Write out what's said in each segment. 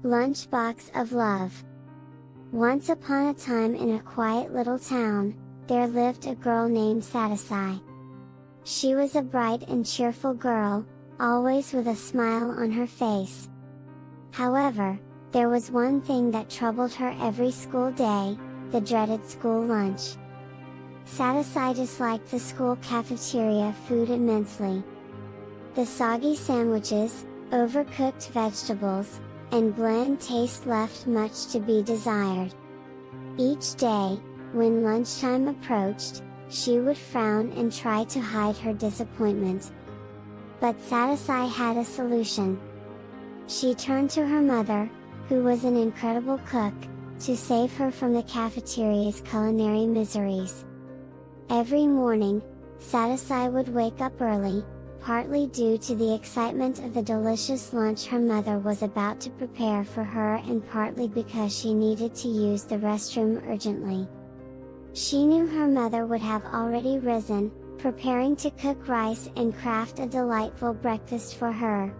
Lunchbox of Love. Once upon a time in a quiet little town, there lived a girl named Satisai. She was a bright and cheerful girl, always with a smile on her face. However, there was one thing that troubled her every school day, the dreaded school lunch. Satisai disliked the school cafeteria food immensely. The soggy sandwiches, overcooked vegetables, and bland taste left much to be desired. Each day, when lunchtime approached, she would frown and try to hide her disappointment. But Satisai had a solution. She turned to her mother, who was an incredible cook, to save her from the cafeteria's culinary miseries. Every morning, Satisai would wake up early, partly due to the excitement of the delicious lunch her mother was about to prepare for her and partly because she needed to use the restroom urgently. She knew her mother would have already risen, preparing to cook rice and craft a delightful breakfast for her.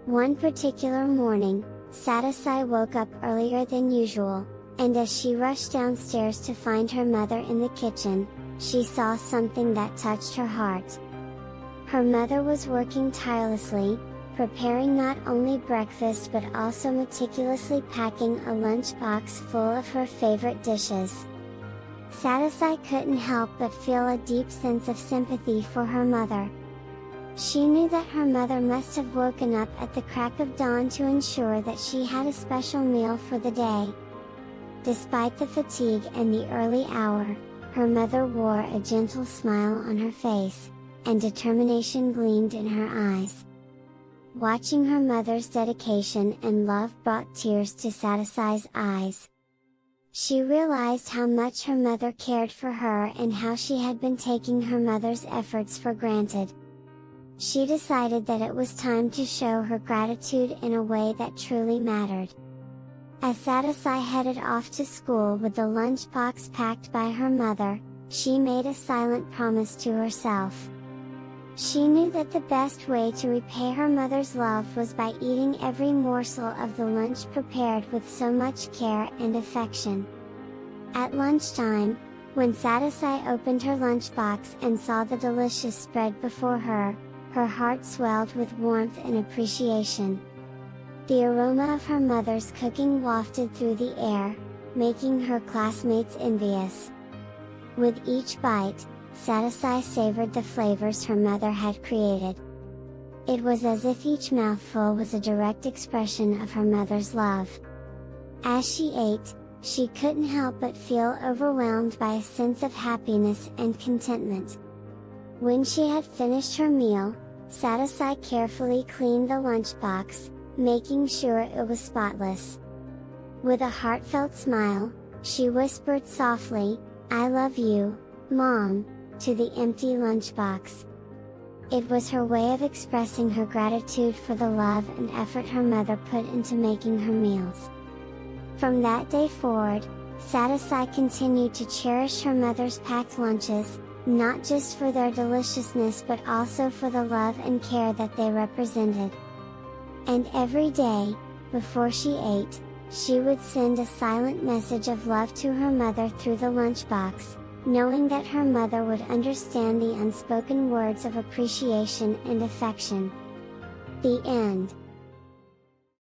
One particular morning, Satisai woke up earlier than usual, and as she rushed downstairs to find her mother in the kitchen, she saw something that touched her heart. Her mother was working tirelessly, preparing not only breakfast but also meticulously packing a lunchbox full of her favorite dishes. Satisai couldn't help but feel a deep sense of sympathy for her mother. She knew that her mother must have woken up at the crack of dawn to ensure that she had a special meal for the day. Despite the fatigue and the early hour, her mother wore a gentle smile on her face, and determination gleamed in her eyes. Watching her mother's dedication and love brought tears to Satisai's eyes. She realized how much her mother cared for her and how she had been taking her mother's efforts for granted. She decided that it was time to show her gratitude in a way that truly mattered. As Satisai headed off to school with the lunchbox packed by her mother, she made a silent promise to herself. She knew that the best way to repay her mother's love was by eating every morsel of the lunch prepared with so much care and affection. At lunchtime, when Satisai opened her lunchbox and saw the delicious spread before her, her heart swelled with warmth and appreciation. The aroma of her mother's cooking wafted through the air, making her classmates envious. With each bite, Satisai savored the flavors her mother had created. It was as if each mouthful was a direct expression of her mother's love. As she ate, she couldn't help but feel overwhelmed by a sense of happiness and contentment. When she had finished her meal, Satisai carefully cleaned the lunchbox, making sure it was spotless. With a heartfelt smile, she whispered softly, "I love you, Mom," to the empty lunchbox. It was her way of expressing her gratitude for the love and effort her mother put into making her meals. From that day forward, Satisai continued to cherish her mother's packed lunches, not just for their deliciousness but also for the love and care that they represented. And every day, before she ate, she would send a silent message of love to her mother through the lunchbox, knowing that her mother would understand the unspoken words of appreciation and affection. The end.